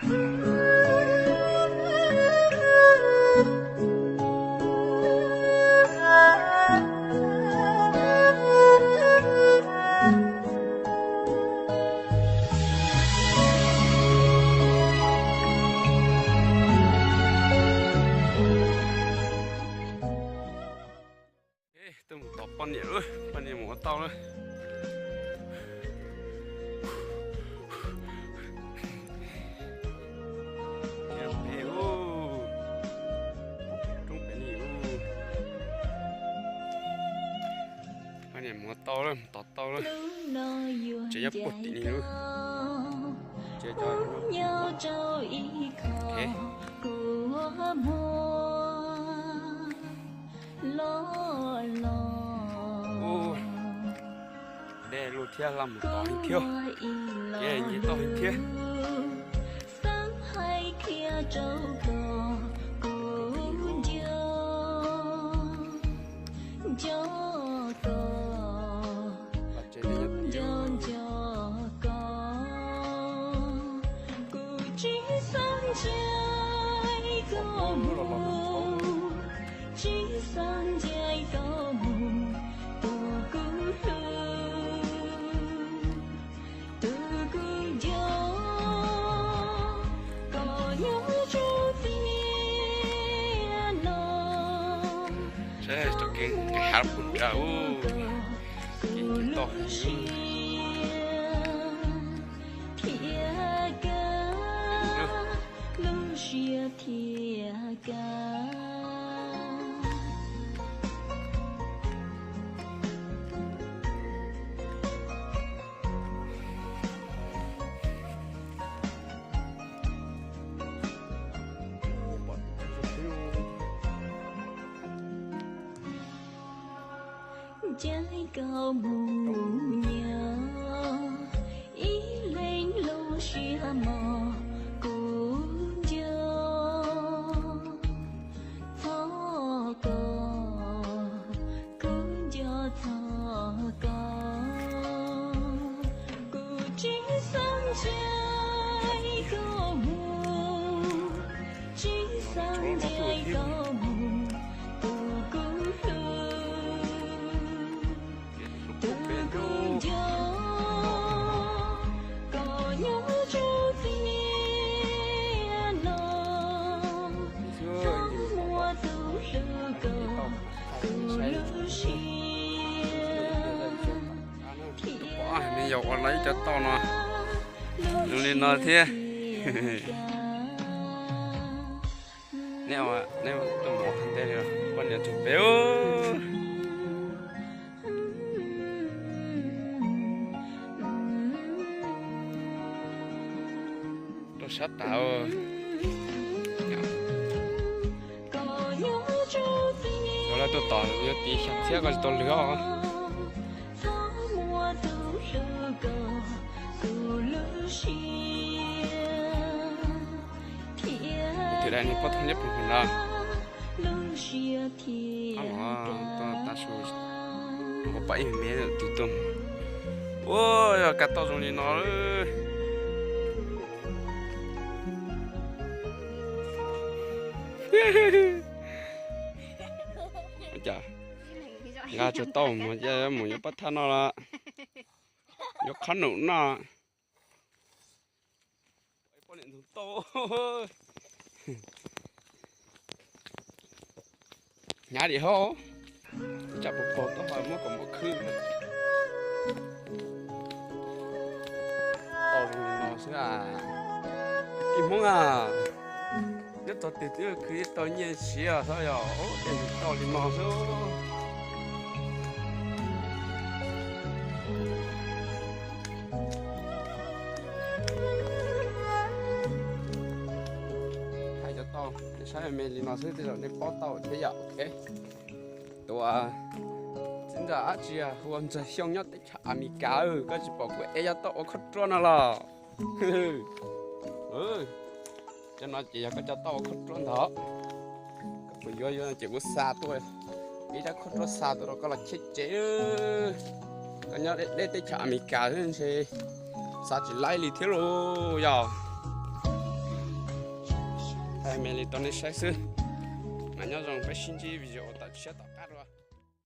tôi một tọt pan nhẹ một tao nữa. Pan nhẹ một tao nữa, tọt tao nữa. Chỉ nhấp bột tí nữa. Chơi cho okay. Để lụt theo làm một tỏi thiêu, cái gì tỏi thiêu. Esto que harpun jauh, gitu. Trái cao mù nhớ ý lên lâu xia mò cũng cho thọ cò cũng cho thọ cò cũng chỉ sang trái cao mù chỉ sang trái cao mù. Mình dọc ở lấy cho to nó đừng lên nó thế. Nếu tôi một thằng đây rồi con nhà chụp béo tôi sát tạo rồi là tôi tỏ tôi tí sáng xe còn tôi lửa thì đây nó có thống nhất phần nào ta xuống có 7 mét tụt tung ôi cả tao dùng đi nó chà ra cho tao mà giờ muốn bắt thân nó là nó khăn nụ nó con điện to nhà đi hô chặt một cột nó hỏi mới còn một khư tao nó sẽ kim mông à nhất tao tiệt tiêu khi tao nhẹ xía thôi à để tao đi mò số thay cho tao để sai mày đi mò số thì rồi để bỏ tao thế giờ ok tôi chính là chị à hôm giờ xong nhất để trả mi cá cái gì bảo cái ấy tao khất tròn là cho nó chỉ có cho tao khất tròn đó bây giờ chỉ có xa thôi ý đã khất tròn xa tôi có là chết chế cái nhớ để trả mi cá hơn thì xa chỉ lấy lì thế rồi giờ hai mẹ li tao nên sai sư mà nhớ rằng phải xin chi vì giờ ta chết tao cắt rồi